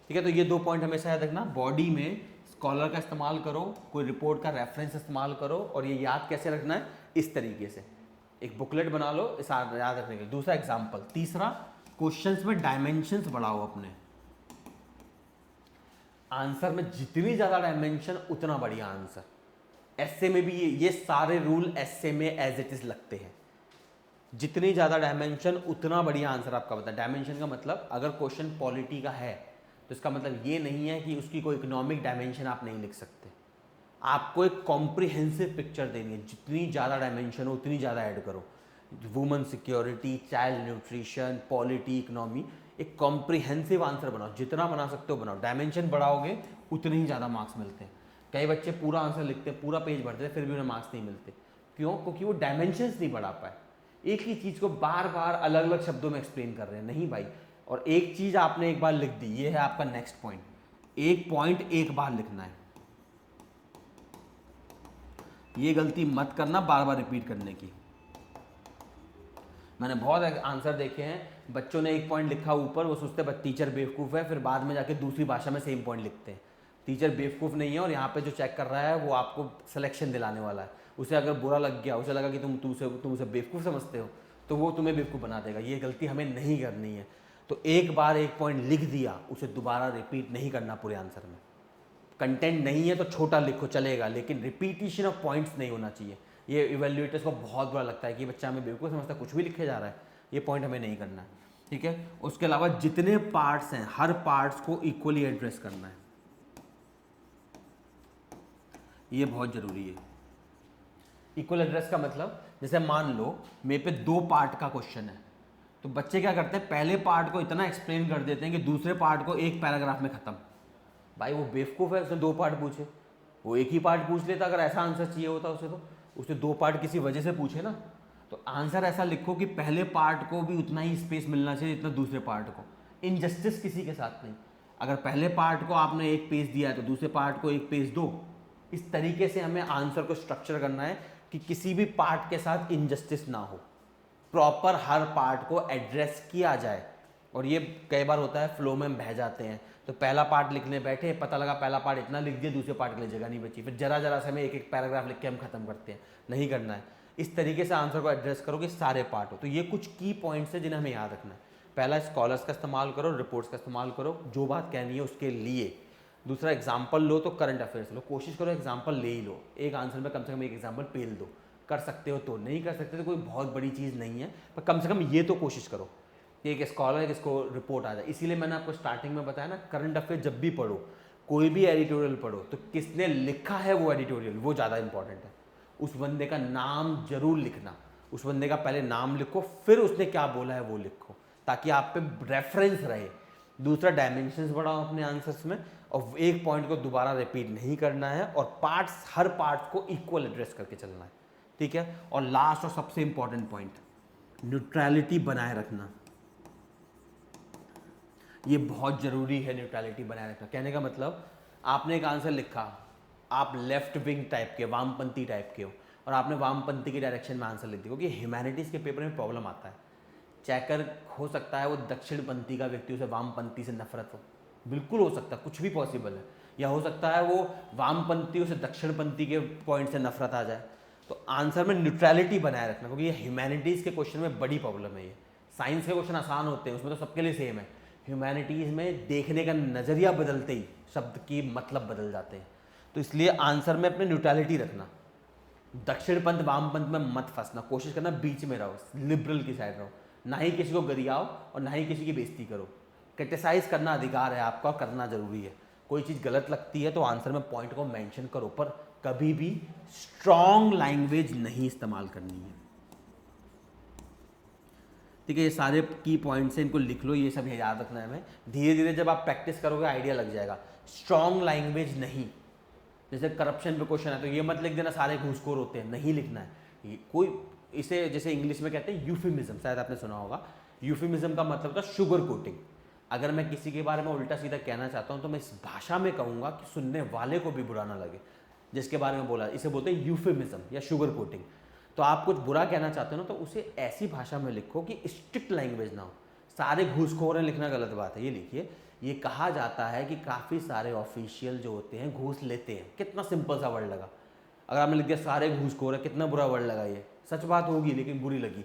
ठीक है, तो ये 2 पॉइंट हमेशा याद रखना। बॉडी में स्कॉलर का इस्तेमाल करो, कोई रिपोर्ट का रेफरेंस इस्तेमाल करो, और ये याद कैसे रखना है? इस तरीके से एक बुकलेट बना लो इस याद रखने के लिए। दूसरा एग्जाम्पल। तीसरा, क्वेश्चंस में डायमेंशंस बढ़ाओ अपने आंसर में। जितनी ज़्यादा डायमेंशन उतना बढ़िया आंसर। एस्से में भी ये सारे रूल एस्से में एज इट इज़ लगते हैं। जितनी ज़्यादा डायमेंशन उतना बढ़िया आंसर आपका बता। डायमेंशन का मतलब, अगर क्वेश्चन पॉलिटी का है तो इसका मतलब ये नहीं है कि उसकी कोई इकोनॉमिक डायमेंशन आप नहीं लिख सकते। आपको एक कॉम्प्रिहेंसिव पिक्चर देनी है, जितनी ज़्यादा डायमेंशन हो उतनी ज़्यादा ऐड करो। Women security, child nutrition, polity, economy, एक कॉम्प्रिहेंसिव आंसर बनाओ। जितना बना सकते हो बनाओ। डायमेंशन बढ़ाओगे उतने ही ज़्यादा मार्क्स मिलते हैं। कई बच्चे पूरा आंसर लिखते हैं, पूरा पेज भरते हैं, फिर भी उन्हें मार्क्स नहीं मिलते। क्यों? क्योंकि वो डायमेंशंस नहीं बढ़ा पाए। एक ही चीज़ को बार बार अलग अलग शब्दों में एक्सप्लेन कर रहे हैं, नहीं भाई। और एक चीज़ आपने एक बार लिख दी, ये है आपका नेक्स्ट पॉइंट। एक पॉइंट एक बार लिखना है, ये गलती मत करना बार बार रिपीट करने की। मैंने बहुत आंसर देखे हैं, बच्चों ने एक पॉइंट लिखा ऊपर, वो सोचते हैं टीचर बेवकूफ़ है, फिर बाद में जाके दूसरी भाषा में सेम पॉइंट लिखते हैं। टीचर बेवकूफ़ नहीं है, और यहाँ पे जो चेक कर रहा है वो आपको सिलेक्शन दिलाने वाला है। उसे अगर बुरा लग गया, उसे लगा कि तुम उसे बेवकूफ़ समझते हो, तो वो तुम्हें बेवकूफ़ बना देगा। ये गलती हमें नहीं करनी है। तो एक बार एक पॉइंट लिख दिया, उसे दोबारा रिपीट नहीं करना पूरे आंसर में। कंटेंट नहीं है तो छोटा लिखो चलेगा, लेकिन रिपीटिशन ऑफ पॉइंट्स नहीं होना चाहिए। ये इवैल्यूएटर्स को बहुत बुरा लगता है कि बच्चा हमें बिल्कुल समझता, कुछ भी लिखे जा रहा है। ये पॉइंट हमें नहीं करना है, ठीक है। उसके अलावा जितने पार्ट्स हैं, हर पार्ट्स को इक्वली एड्रेस करना है, ये बहुत ज़रूरी है। इक्वल एड्रेस का मतलब, जैसे मान लो मेरे पे 2 पार्ट का क्वेश्चन है, तो बच्चे क्या करते हैं, पहले पार्ट को इतना एक्सप्लेन कर देते हैं कि दूसरे पार्ट को एक पैराग्राफ में ख़त्म। भाई वो बेवकूफ़ है, उसने 2 पार्ट पूछे, वो एक ही पार्ट पूछ लेता। अगर ऐसा आंसर चाहिए होता उसे, तो उसने 2 पार्ट किसी वजह से पूछे ना। तो आंसर ऐसा लिखो कि पहले पार्ट को भी उतना ही स्पेस मिलना चाहिए जितना दूसरे पार्ट को। इनजस्टिस किसी के साथ नहीं। अगर पहले पार्ट को आपने एक पेज दिया है तो दूसरे पार्ट को एक पेज दो। इस तरीके से हमें आंसर को स्ट्रक्चर करना है कि किसी भी पार्ट के साथ इनजस्टिस ना हो, प्रॉपर हर पार्ट को एड्रेस किया जाए। और ये कई बार होता है फ्लो में हम बह जाते हैं, तो पहला पार्ट लिखने बैठे, पता लगा पहला पार्ट इतना लिख दिया, दूसरे पार्ट के लिए जगह नहीं बची, फिर जरा जरा से हमें एक एक पैराग्राफ लिख के हम खत्म करते हैं। नहीं करना है। इस तरीके से आंसर को एड्रेस करो कि सारे पार्ट हो। तो ये कुछ की पॉइंट्स हैं जिन्हें हमें याद रखना है। पहला, स्कॉलर्स का इस्तेमाल करो, रिपोर्ट्स का इस्तेमाल करो, जो बात कहनी है उसके लिए। दूसरा, एग्जाम्पल लो तो करंट अफेयर्स लो, कोशिश करो एग्जाम्पल ले ही लो। एक आंसर में कम से कम एक एग्जाम्पल पेल दो। कर सकते हो तो, नहीं कर सकते तो कोई बहुत बड़ी चीज़ नहीं है, पर कम से कम ये तो कोशिश करो कि एक स्कॉलर इसको रिपोर्ट आ जाए। इसीलिए मैंने आपको स्टार्टिंग में बताया ना, करंट अफेयर जब भी पढ़ो, कोई भी एडिटोरियल पढ़ो, तो किसने लिखा है वो एडिटोरियल, वो ज़्यादा इंपॉर्टेंट है। उस बंदे का नाम जरूर लिखना, उस बंदे का पहले नाम लिखो, फिर उसने क्या बोला है वो लिखो, ताकि आप पे रेफरेंस रहे। दूसरा, डायमेंशंस बढ़ाओ अपने आंसर्स में, और एक पॉइंट को दोबारा रिपीट नहीं करना है, और पार्ट्स, हर पार्ट को इक्वल एड्रेस करके चलना है, ठीक है। और लास्ट और सबसे इंपॉर्टेंट पॉइंट, न्यूट्रलिटी बनाए रखना। ये बहुत ज़रूरी है, न्यूट्रलिटी बनाए रखना। कहने का मतलब, आपने एक आंसर लिखा, आप लेफ्ट विंग टाइप के, वामपंथी टाइप के हो, और आपने वामपंथी के डायरेक्शन में आंसर लिख दिया, क्योंकि ह्यूमैनिटीज़ के पेपर में प्रॉब्लम आता है। चेकर हो सकता है वो दक्षिणपंथी का व्यक्ति, उसे वामपंथी से नफरत हो, बिल्कुल हो सकता है, कुछ भी पॉसिबल है। या हो सकता है वो वामपंथी, उसे दक्षिणपंथी के पॉइंट से नफरत आ जाए। तो आंसर में न्यूट्रलिटी बनाए रखना, क्योंकि ये ह्यूमैनिटीज़ के क्वेश्चन में बड़ी प्रॉब्लम है। ये साइंस के क्वेश्चन आसान होते हैं, उसमें तो सबके लिए सेम है। ह्यूमैनिटीज़ में देखने का नज़रिया बदलते ही शब्द की मतलब बदल जाते हैं। तो इसलिए आंसर में अपने न्यूट्रलिटी रखना, दक्षिणपंथ वामपंथ में मत फंसना, कोशिश करना बीच में रहो, लिबरल की साइड रहो, ना ही किसी को गरियाओ और ना ही किसी की बेइज्जती करो। क्रिटिसाइज करना अधिकार है आपका, करना जरूरी है। कोई चीज़ गलत लगती है तो आंसर में पॉइंट को मेंशन करो, पर कभी भी स्ट्रॉन्ग लैंग्वेज नहीं इस्तेमाल करनी है। ठीक है, ये सारे की पॉइंट्स हैं, इनको लिख लो, ये सब याद रखना है हमें। धीरे धीरे जब आप प्रैक्टिस करोगे आइडिया लग जाएगा। स्ट्रॉन्ग लैंग्वेज नहीं, जैसे करप्शन पे क्वेश्चन है तो ये मत लिख देना सारे घूसखोर होते हैं, नहीं लिखना है। ये कोई इसे जैसे इंग्लिश में कहते हैं यूफिमिज्म, शायद आपने सुना होगा। यूफिमिज्म का मतलब था शुगर कोटिंग। अगर मैं किसी के बारे में उल्टा सीधा कहना चाहता हूँ तो मैं इस भाषा में कहूँगा कि सुनने वाले को भी बुरा ना लगे, जिसके बारे में बोला, इसे बोलते हैं यूफिमिज्म या शुगर कोटिंग। तो आप कुछ बुरा कहना चाहते हो ना, तो उसे ऐसी भाषा में लिखो कि स्ट्रिक्ट लैंग्वेज ना हो। सारे घूसखोर हैं लिखना गलत बात है, ये लिखिए ये कहा जाता है कि काफ़ी सारे ऑफिशियल जो होते हैं घूस लेते हैं। कितना सिंपल सा वर्ड लगा। अगर आपने लिख दिया सारे घूसखोर है, कितना बुरा वर्ड लगा, ये सच बात होगी लेकिन बुरी लगी।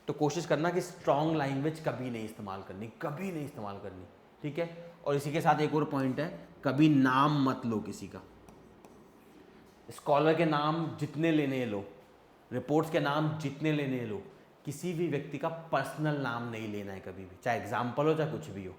तो कोशिश करना कि स्ट्रॉन्ग लैंग्वेज कभी नहीं इस्तेमाल करनी, कभी नहीं इस्तेमाल करनी, ठीक है। और इसी के साथ एक और पॉइंट है, कभी नाम मत लो किसी का। स्कॉलर के नाम जितने लेने लो, रिपोर्ट्स के नाम जितने लेने लो, किसी भी व्यक्ति का पर्सनल नाम नहीं लेना है कभी भी, चाहे एग्जाम्पल हो चाहे कुछ भी हो।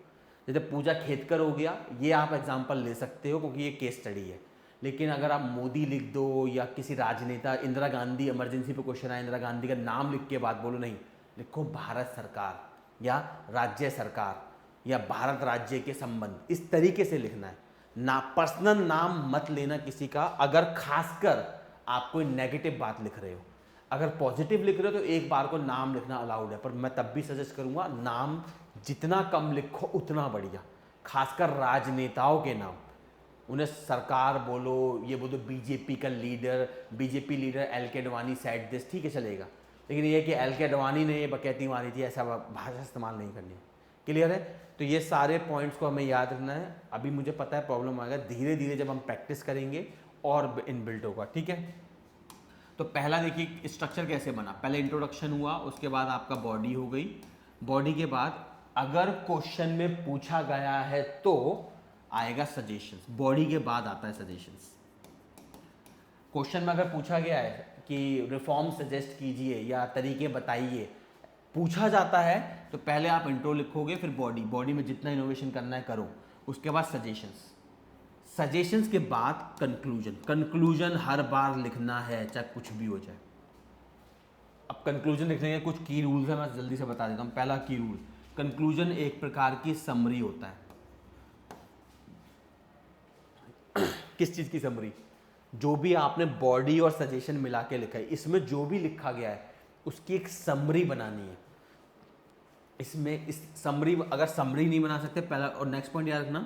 जैसे पूजा खेतकर हो गया, ये आप एग्जाम्पल ले सकते हो क्योंकि ये केस स्टडी है। लेकिन अगर आप मोदी लिख दो या किसी राजनेता, इंदिरा गांधी, इमरजेंसी पे क्वेश्चन आया, इंदिरा गांधी का नाम लिख के बात बोलो, नहीं, लिखो भारत सरकार या राज्य सरकार या भारत राज्य के संबंध, इस तरीके से लिखना है ना। पर्सनल नाम मत लेना किसी का, अगर खासकर आप कोई नेगेटिव बात लिख रहे हो। अगर पॉजिटिव लिख रहे हो तो एक बार को नाम लिखना अलाउड है, पर मैं तब भी सजेस्ट करूंगा नाम जितना कम लिखो उतना बढ़िया। खासकर राजनेताओं के नाम, उन्हें सरकार बोलो, ये बोलो बीजेपी का लीडर, बीजेपी लीडर एल के अडवाणी सेड दिस, ठीक है चलेगा। लेकिन ये कि एल के अडवाणी ने ये बकैती मारी थी, ऐसा भाषा इस्तेमाल नहीं करनी है। क्लियर है? तो ये सारे पॉइंट्स को हमें याद रखना है। अभी मुझे पता है प्रॉब्लम आएगा, धीरे धीरे जब हम प्रैक्टिस करेंगे और इनबिल्ट होगा, ठीक है। तो पहला देखिए स्ट्रक्चर कैसे बना, पहले इंट्रोडक्शन हुआ, उसके बाद आपका बॉडी हो गई। बॉडी के बाद अगर क्वेश्चन में पूछा गया है तो आएगा सजेशंस, बॉडी के बाद आता है सजेशंस। क्वेश्चन में अगर पूछा गया है कि रिफॉर्म सजेस्ट कीजिए या तरीके बताइए, पूछा जाता है तो पहले आप इंट्रो लिखोगे, फिर बॉडी, बॉडी में जितना इनोवेशन करना है करो, उसके बाद सजेशंस, सजेशंस के बाद कंक्लूजन। कंक्लूजन हर बार लिखना है चाहे कुछ भी हो जाए। अब कंक्लूजन लिखने के कुछ की रूल्स हैं, मैं जल्दी से बता देता हूँ। पहला की रूल, कंक्लूजन एक प्रकार की समरी होता है। किस चीज़ की समरी? जो भी आपने बॉडी और सजेशन मिला के लिखा है, इसमें जो भी लिखा गया है उसकी एक समरी बनानी है। इसमें इस समरी, अगर समरी नहीं बना सकते, पहला और नेक्स्ट पॉइंट याद रखना,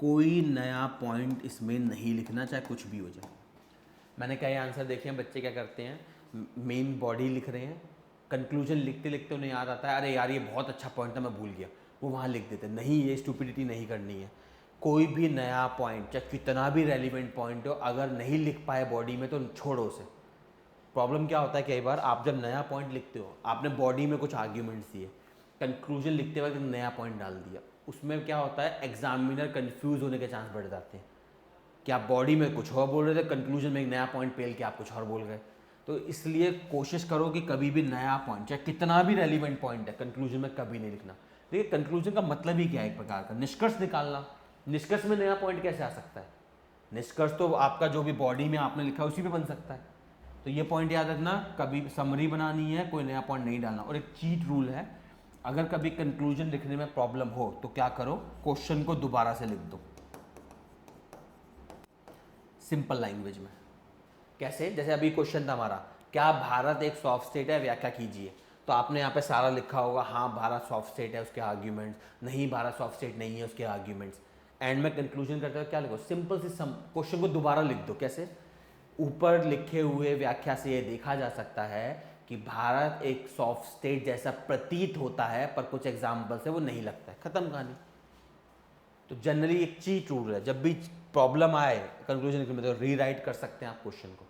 कोई नया पॉइंट इसमें नहीं लिखना चाहे कुछ भी हो जाए। मैंने कई आंसर देखे हैं, बच्चे क्या करते हैं, मेन बॉडी लिख रहे हैं, कंक्लूजन लिखते लिखते उन्हें याद आता है अरे यार ये बहुत अच्छा पॉइंट था मैं भूल गया, वो वहाँ लिख देते हैं। नहीं, ये स्टूपिडिटी नहीं करनी है। कोई भी नया पॉइंट चाहे कितना भी रेलिवेंट पॉइंट हो, अगर नहीं लिख पाए बॉडी में तो छोड़ो उसे। प्रॉब्लम क्या होता है, कई बार आप जब नया पॉइंट लिखते हो, आपने बॉडी में कुछ आर्ग्यूमेंट्स दिए, कंक्लूजन लिखते वक्त नया पॉइंट डाल दिया, उसमें क्या होता है, एग्जामिनर कंफ्यूज होने के चांस बढ़ जाते हैं कि आप बॉडी में कुछ और बोल रहे थे, कंक्लूजन में एक नया पॉइंट पेल के आप कुछ और बोल गए। तो इसलिए कोशिश करो कि कभी भी नया पॉइंट, चाहे कितना भी रेलिवेंट पॉइंट है, कंक्लूजन में कभी नहीं लिखना। देखिए कंक्लूजन का मतलब ही क्या है, एक प्रकार का निष्कर्ष निकालना। निष्कर्ष में नया पॉइंट कैसे आ सकता है? निष्कर्ष तो आपका जो भी बॉडी में आपने लिखा है उसी पे बन सकता है। तो ये पॉइंट याद रखना, कभी समरी बनानी है, कोई नया पॉइंट नहीं डालना। और एक चीट रूल है, अगर कभी कंक्लूजन लिखने में प्रॉब्लम हो तो क्या करो, क्वेश्चन को दोबारा से लिख दो सिंपल लैंग्वेज में। कैसे? जैसे अभी क्वेश्चन था हमारा, क्या भारत एक सॉफ्ट स्टेट है, व्याख्या कीजिए। तो आपने यहाँ पे सारा लिखा होगा, हाँ भारत सॉफ्ट स्टेट है, उसके आर्ग्यूमेंट्स, नहीं भारत सॉफ्ट स्टेट नहीं है, उसके आर्ग्यूमेंट्स। एंड में कंक्लूजन करते हुए क्या लिखो, सिंपल सी क्वेश्चन को दोबारा लिख दो। कैसे? ऊपर लिखे हुए व्याख्या से ये देखा जा सकता है कि भारत एक सॉफ्ट स्टेट जैसा प्रतीत होता है, पर कुछ एग्जाम्पल से वो नहीं लगता है, खत्म कहानी। तो जनरली एक चीट रूल है, जब भी प्रॉब्लम आए कंक्लूजन लिखने में तो रीराइट कर सकते हैं आप क्वेश्चन को।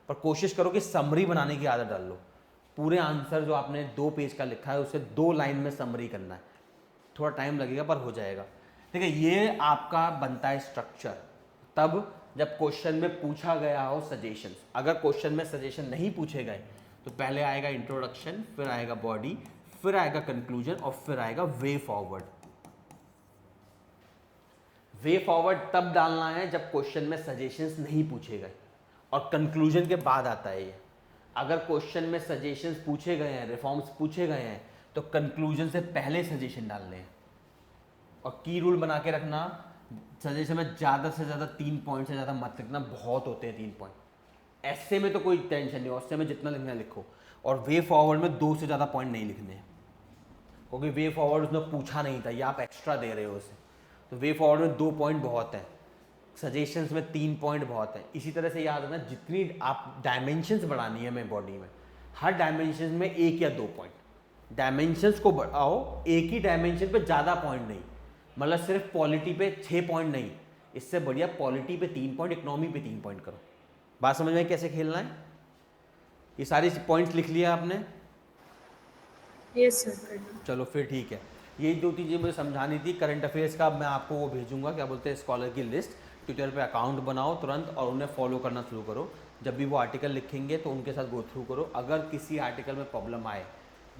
पर कोशिश करो कि समरी बनाने की आदत डाल लो। पूरे आंसर जो आपने 2 पेज का लिखा है उसे 2 लाइन में समरी करना है। थोड़ा टाइम लगेगा पर हो जाएगा। ठीक है, ये आपका बनता है स्ट्रक्चर। तब जब क्वेश्चन में पूछा गया हो सजेशंस, अगर क्वेश्चन में सजेशन नहीं पूछे गए तो पहले आएगा इंट्रोडक्शन, फिर आएगा बॉडी, फिर आएगा कंक्लूजन और फिर आएगा वे फॉरवर्ड। वे फॉरवर्ड तब डालना है जब क्वेश्चन में सजेशंस नहीं पूछे गए, और कंक्लूजन के बाद आता है ये। अगर क्वेश्चन में सजेशंस पूछे गए हैं, रिफॉर्म्स पूछे गए हैं, तो कंक्लूजन से पहले सजेशन डालने हैं। और की रूल बना के रखना, सजेशन में ज़्यादा से ज़्यादा 3 पॉइंट से ज़्यादा मत लिखना, बहुत होते हैं 3 पॉइंट। ऐसे में तो कोई टेंशन नहीं, उससे में जितना लिखना है लिखो। और वे फॉरवर्ड में 2 से ज़्यादा पॉइंट नहीं लिखने हैं, क्योंकि वे फॉरवर्ड उसने पूछा नहीं था, ये आप एक्स्ट्रा दे रहे हो उसे। तो वे फॉरवर्ड में 2 पॉइंट बहुत है, सजेशंस में 3 पॉइंट बहुत है। इसी तरह से याद रखना, जितनी आप डायमेंशंस बढ़ानी है हमें बॉडी में, हर डायमेंशन में 1 या 2 पॉइंट। डायमेंशंस को बढ़ाओ, एक ही डायमेंशन पे ज़्यादा पॉइंट नहीं, मतलब सिर्फ पॉलिटी पे 6 पॉइंट नहीं, इससे बढ़िया पॉलिटी पे 3 पॉइंट, इकोनॉमी पे 3 पॉइंट करो। बात समझ में कैसे खेलना है? ये सारी पॉइंट्स लिख लिया आपने? Yes sir. चलो फिर ठीक है। यही 2 चीज़ें मुझे समझानी थी। करंट अफेयर्स का मैं आपको वो भेजूंगा, क्या बोलते हैं, स्कॉलर की लिस्ट। ट्विटर पे अकाउंट बनाओ तुरंत और उन्हें फॉलो करना शुरू करो। जब भी वो आर्टिकल लिखेंगे तो उनके साथ गो थ्रू करो। अगर किसी आर्टिकल में प्रॉब्लम आए,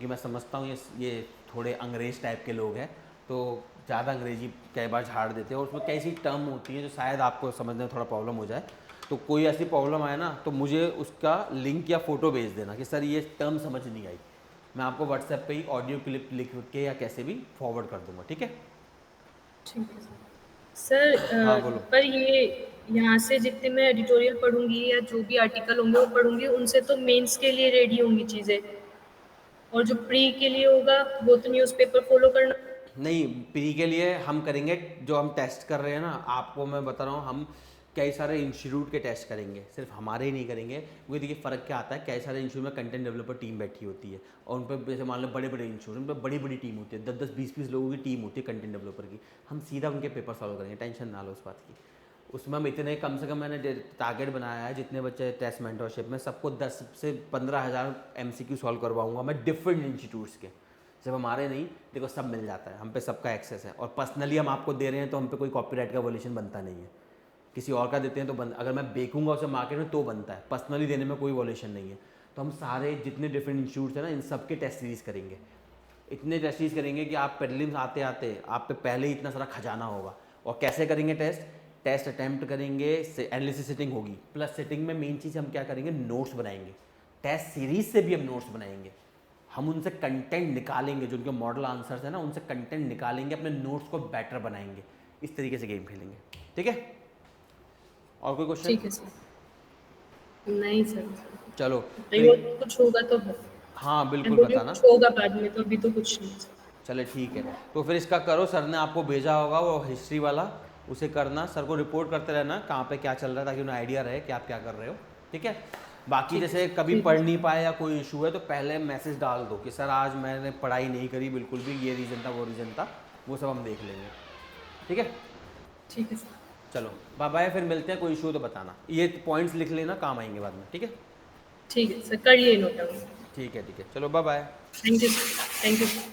कि मैं समझता हूँ ये थोड़े अंग्रेज टाइप के लोग हैं, तो ज़्यादा अंग्रेजी कई बार झाड़ देते हैं और उसमें कैसी टर्म होती है जो शायद आपको समझने में थोड़ा प्रॉब्लम हो जाए। तो कोई ऐसी प्रॉब्लम आए ना, तो मुझे उसका लिंक या फ़ोटो भेज देना कि सर ये टर्म समझ नहीं आई। मैं आपको व्हाट्सएप पे ही ऑडियो क्लिप लिख के या कैसे भी फॉरवर्ड कर दूंगा। ठीक है? ठीक है सर। हाँ बोलो। पर ये यहाँ से जितने मैं एडिटोरियल पढ़ूंगी या जो भी आर्टिकल होंगे वो पढ़ूंगी, उनसे तो मेंस के लिए रेडी होंगी चीज़ें, और जो प्री के लिए होगा वो तो न्यूज़पेपर फॉलो करना। नहीं, प्री के लिए हम करेंगे, जो हम टेस्ट कर रहे हैं ना, आपको मैं बता रहा हूँ, हम कई सारे इंस्टीट्यूट के टेस्ट करेंगे, सिर्फ हमारे ही नहीं करेंगे। क्योंकि देखिए फ़र्क क्या आता है, कई सारे इंस्टीट्यूट में कंटेंट डेवलपर टीम बैठी होती है और उन पर जैसे मान लो बड़े बड़े इंस्टीट्यूट, उन पर बड़ी बड़ी टीम होती है, 10-10 20-20 लोगों की टीम होती है कंटेंट डेवलपर की। हम सीधा उनके पेपर सॉल्व करेंगे, टेंशन ना लो उस बात की। उसमें हम इतने, कम से कम मैंने टारगेट बनाया है, जितने बच्चे टेस्ट मेंटरशिप में, सबको 10 से 15,000 MCQ सॉल्व करवाऊंगा मैं, डिफरेंट इंस्टीट्यूट्स के। सिर्फ हमारे नहीं, देखो सब मिल जाता है, हम पे सबका एक्सेस है। और पर्सनली हम आपको दे रहे हैं तो हम पे कोई कॉपीराइट का वॉल्यूशन बनता नहीं है। किसी और का देते हैं तो अगर मैं बेचूंगा उसे मार्केट में तो बनता है, पर्सनली देने में कोई वॉल्यूशन नहीं है। तो हम सारे जितने डिफरेंट इंस्टीट्यूट्स हैं ना, इन सब के टेस्ट सीरीज करेंगे। इतने टेस्ट सीरीज करेंगे कि आप प्रीलिम्स आते आते आप पे पहले ही इतना सारा खजाना होगा। और कैसे करेंगे टेस्ट अटैम्प्ट करेंगे, एनालिसिस सेटिंग होगी, प्लस सेटिंग में मेन चीज़ हम क्या करेंगे, नोट्स बनाएंगे। टेस्ट सीरीज से भी हम नोट्स बनाएंगे, हम उनसे कंटेंट निकालेंगे, जो उनके मॉडल आंसर्स हैं ना, उनसे कंटेंट निकालेंगे, अपने नोट्स को बेटर बनाएंगे। इस तरीके से गेम खेलेंगे। ठीक है? और कोई क्वेश्चन? ठीक है सर। नहीं सर। चलो तो और कुछ होगा तो हाँ बिल्कुल बताना। कुछ होगा बाद में, तो अभी तो कुछ नहीं। चले ठीक है, तो फिर इसका करो, सर ने आपको भेजा होगा वो हिस्ट्री वाला, उसे करना, सर को रिपोर्ट करते रहना कहाँ पे क्या चल रहा है, ताकि उन्हें आइडिया रहे कि आप क्या कर रहे हो। ठीक है? बाकी जैसे कभी पढ़ नहीं पाए या कोई इशू है तो पहले मैसेज डाल दो कि सर आज मैंने पढ़ाई नहीं करी बिल्कुल भी, ये रीज़न था वो रीज़न था, वो सब हम देख लेंगे। ठीक है? ठीक है सर। चलो बाय बाय, फिर मिलते हैं। कोई इशू तो बताना, ये पॉइंट्स लिख लेना, काम आएंगे बाद में। ठीक है? ठीक है सर, कर लिए नोट डाउन। ठीक है, चलो bye bye. Thank you sir. Thank you sir.